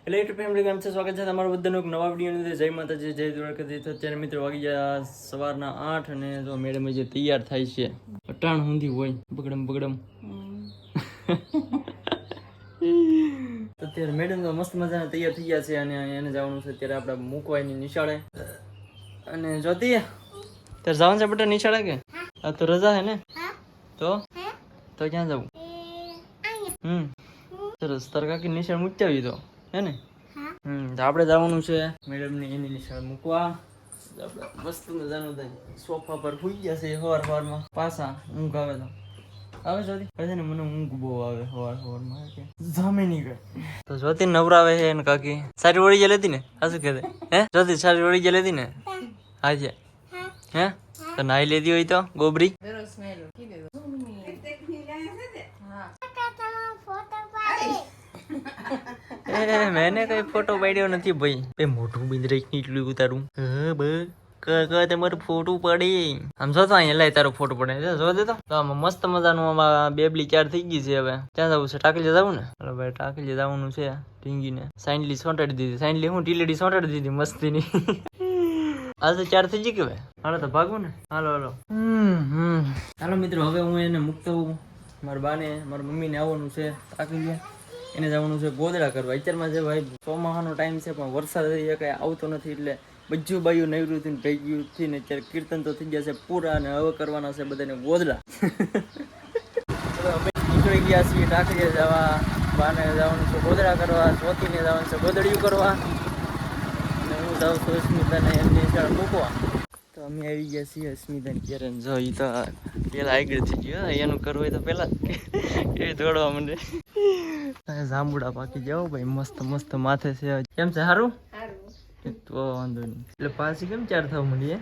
Hello family, કેમ છે? સ્વાગત છે તમારું બધાનું એક નવા વિડીયોની અંદર. જય માતાજી, જય દ્વારકાધીશ. અત્યારે મિત્રો વાગી ગયા સવારના 8 અને જો મેડમ જે તૈયાર થાય છે અટાણ ઊંધી હોય બગડમ બગડમ. અત્યારે મેડમ તો મસ્ત મજાના તૈયાર થઈ ગયા છે અને એને જવાનું છે અત્યારે આપણે મૂકવાની નિશાળે. અને જોતી ત્યારે જવાનું છે બેટા નિશાળે કે આ તો રજા હે ને? તો ક્યાં જવું? સરસ, તાર કાકી નિશાળ મૂકતી આવી તો હે ને? તો આપણે જવાનું છે મેડમ ને એની નિશાળ મૂકવા. આપણે મસ્ત મજાનું સોફા પર સુઈ ગયા છે સવારમાં. પાછા ઊંઘ આવે તો આવે જોતી પછી ને મને ઊંઘ બહુ આવે સવારમાં કે જામે નહીં કરે. તો જોતી નવરાવે છે એને કાકી સારી વળી ગયા લેતી ને આ શું કહેते હે? જોતી સારી વળી ગયા લેતી ને આજે હે? તો નાઈ લેતી હોય તો ગોબરી મેને કઈ ફોટો પાડ્યો નથી ભાઈ. મોટું બંધ રાખી એટલું ઉતારું તમારું ફોટો પડે આમ જો તો અહીંયા લાય તારો ફોટો પડે જો દે તો આમાં મસ્ત મજાનું આમાં બેબલી ચાર થઈ ગઈ છે. હવે ક્યાં જવું છે? ટાકલી જવું ને? હાલો ભાઈ ટાકલી જવાનું છે. ઢીંગીને સાઈનલી સોંટાડી દીધી. સાઈનલી હું ટીલેડી સોંટાડી દીધી મસ્તીની. આ તો ચાર થઈ ગઈ કે ભાઈ? હાલો તો ભાગવું ને. હાલો હાલો મિત્રો, હવે હું એને મૂકતો હું. મારા બાને મારા મમ્મીને આવવાનું છે ટાકલી. એને જવાનું છે ગોદડા કરવા. અત્યારમાં જે ભાઈ ચોમાસાનો ટાઈમ છે પણ વરસાદ કઈ આવતો નથી એટલે બધું બાયું નૈઋત્ય ભેગ્યું થી ને અત્યારે કીર્તન તો થઈ ગયા છે પૂરા અને હવે કરવાના છે બધાને ગોદડા. અમે નીકળી ગયા છીએ ટાકરીએ જવા. બાને જવાનું છે ગોદડા કરવા, ચોથીને જવાનું છે ગોદડિયું કરવા અને હું જાઉં છું અસ્મિતાને એમની શાળા મૂકવા. તો અમે આવી ગયા છીએ અસ્મિતાને ઘેરે. જો એ તો પેલા આગળ થઈ ગયો. એનું કરવું હોય તો પેલા એ દોડવા માંડે. જાંબુડા પાકી જાવ ભાઈ મસ્ત મસ્ત માથે છે. કેમ છે? સારું તો વાંધો નહીં. એટલે પાછી કેમ ચાર થવા માંડી?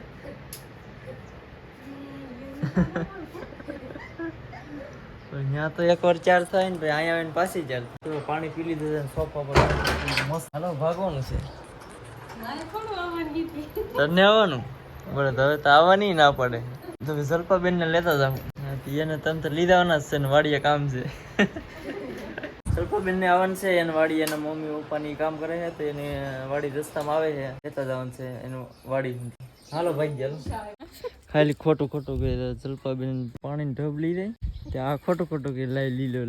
ત્યાં તો એકવાર ચાર થાય ને અહીંયા આવીને પાછી ચાર. પાણી પી લીધું સોફા પર મસ્ત. હાલો ભાગવાનું છે તને આવવાનું? બરાબર, હવે તો આવવાની ના પડે તો સલ્પાબેન ને લેતા જાવ. એને તમે તો લીધાવાના જ છે ને વાડીએ કામ છે. સલ્પાબેન ને આવવાનું છે એને વાડી. એના મમ્મી પપ્પાની કામ કરે છે તો એને વાડી રસ્તામાં આવે છે લેતા જવાનું છે એનું વાડી. હાલો ભાઈ ચાલો. ખાલી ખોટું ખોટું કે સલ્પાબેન પાણીની ઢબ લઈ જાય ત્યાં આ ખોટું ખોટું કે લાઈ લીલો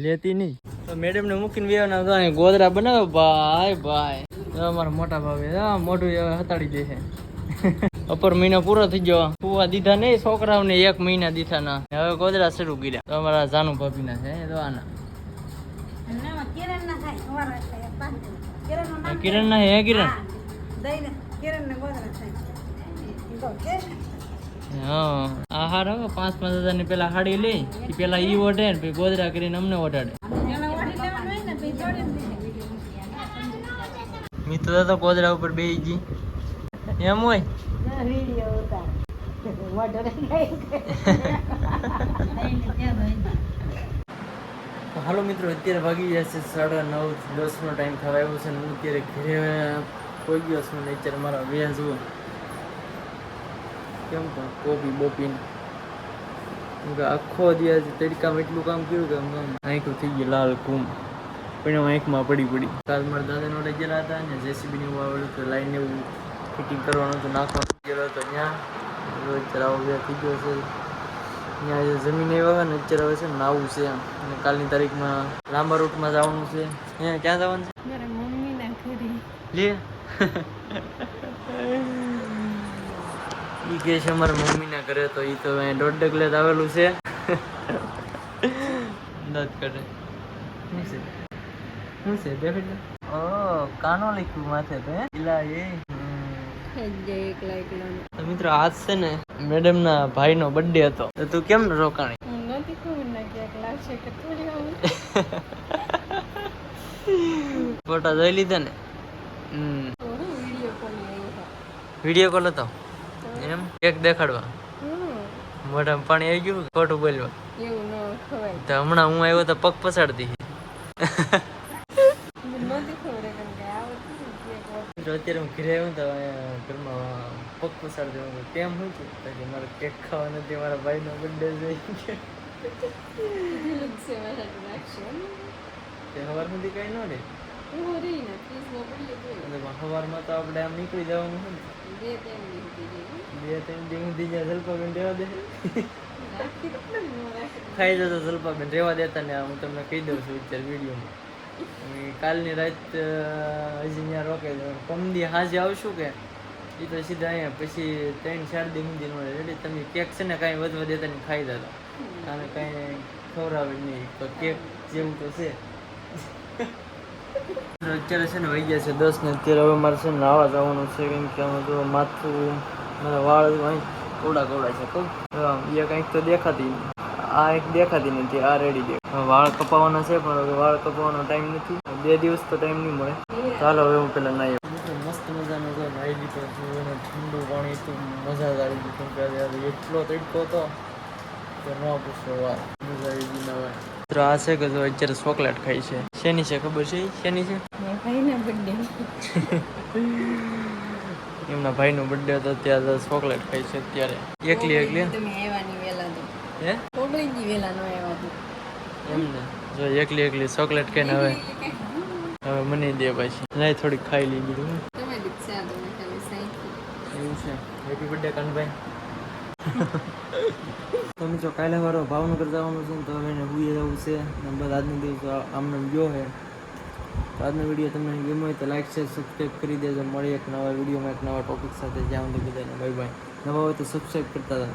લેતી નહીં. તો મેડમ ને મૂકીને વ્યવહાર ગોદરા બનાવે. ભાઈ અમારા મોટા ભાવે મોઢું હતાડી દે છે. અપર મહિનો પૂરો થઈ ગયો. ફુવા દીધા નહીં છોકરાઓને 1 મહિના દીધા ના. હવે ગોદરા શરૂ કર્યા. તો અમારા જાનુ ભાભી ના છે તો આના કિરણ ના હે કિરણ. હા આ હાર હવે 5-5 હજાર ની પેલા હાડી લઈ પેલા ઈ ઓઢે ને પછી ગોદરા કરીને અમને ઓઢાડે. મિત્રો તો ગોદરા ઉપર બેસી ગઈ એમ હોય. હાલો મિત્રો, અત્યારે વાગી ગયા છે 9:30 નો ટાઈમ થવા આવ્યો છે. હું અત્યારે ઘરે કોઈ ગયો છું ને અત્યારે મારા વ્યાજ જુઓ કેમ પણ કોપી બોપીને આખો દિવસ તડકામાં એટલું કામ કર્યું કે આંખું થઈ ગયું લાલ કુમ પણ આંખમાં પડી. કાલ મારા દાદાનો લઈ ગયેલા હતા ને જેસીબી ને આવેલું તો લાઈને એવું ફિટિંગ કરવાનું હતું નાખવાનું ગયેલો હતો ત્યાં. અત્યારે આવો વ્યાજ થઈ ગયો છે. ત્યાં જમીન એવા ને અત્યારે હવે છે ને નાવું છે અને કાલની તારીખમાં લાંબા રૂટમાં જવાનું છે. ક્યાં જવાનું છે? લે ઈ કે છે અમારા મમ્મીના ઘરે. તો ઈ તો દોઢ ડગલે આવેલું છે. દત કરે શું છે ડેવિડ? ઓ કાનો લખ્યું માથે તો તો મિત્રો આજ છે ને મેડમ ના ભાઈ નો બર્થડે હતો તો તું કેમ રોકાણી? ફોટા જોઈ લીધા ને? વિડીયો કોલ હતો એમ? કેક દેખાડવા મોઢામાં પાણી આવી ગયું ખોટું બોલવા? તો હમણાં હું આવ્યો તો પગ પસાડતી. અત્યારે હું ઘરે આવ્યું તો ઘરમાં પગ પસાર દેવું કેમ શું છે મારે કેક ખાવા નથી મારા ભાઈ નો બર્થડે જોઈ. સવાર સુધી કઈ ન રે સવારમાં તો આપણે આમ નીકળી જવાનું છે ને 2-3 દી સુધી જ્યાં જલપાબેન રહેવા દે ખાઈ જતો જલપાબેન રહેવા દેતા ને હું તમને કહી દઉં છું અત્યારે વિડીયોમાં કાલની રાત હજી ત્યાં રોકાઈ જવાનું પમદી હાજે આવશું કે એ તો સીધા અહીંયા પછી 3-4 દી સુધી મળે એટલે તમે કેક છે ને કાંઈ વધવા દેતા ને ખાઈ જતા અને કાંઈ ખવડાવે નહીં તો કેક જેવું તો છે અત્યારે છે ને વહી ગયા છે 10 ને અત્યારે હવે મારે છે ને નાવા જવાનું છે કેમ કે આમાં જો માથું મારા વાળ કોવડા છે કહું એ કંઈક તો દેખાતી આ એક દેખાતી નથી આ રેડી દેખાય વાળ કપાવવાના છે પણ હવે વાળ કપાવવાનો ટાઈમ નથી 2 દિવસ તો ટાઈમ નહીં મળે ચાલો હવે હું પેલા નાઈ મસ્ત મજાનો જો નાઈ લીધો છું અને ઠંડુ પાણી તો મજા જ આવી ગઈ કેમ કે એટલો તડકો હતો કે ન પૂછો વાત મજા આવી ગઈ નવા મિત્રો આ છે કે જો અત્યારે ચોકલેટ ખાઈ છે શેની છે ખબર છે શેની છે એમના ભાઈનો બર્થડે હતો ત્યારે ચોકલેટ ખાઈ છે અત્યારે એકલી હે એમને જો એકલી ચોકલેટ ખાઈને હવે મને દે પાછી નહીં થોડીક ખાઈ લઈ ગયું એવું છે હેપી બર્થડે કાનભાઈ તો મિત્રો કાલે મારો ભાવનગર જવાનું છે ને તો હવે એને ભૂએ જવું છે ને બસ આજનો દિવસ આમને ગયો છે તો આજનો વિડીયો તમને ગમ્યો હોય તો લાઈક શેર સબસ્ક્રાઈબ કરી દેજો મળી એક નવા વિડીયોમાં એક નવા ટોપિક સાથે જ્યાં સુધી બધાને બાય બાય નવા હોય તો સબસ્ક્રાઈબ કરતા હતા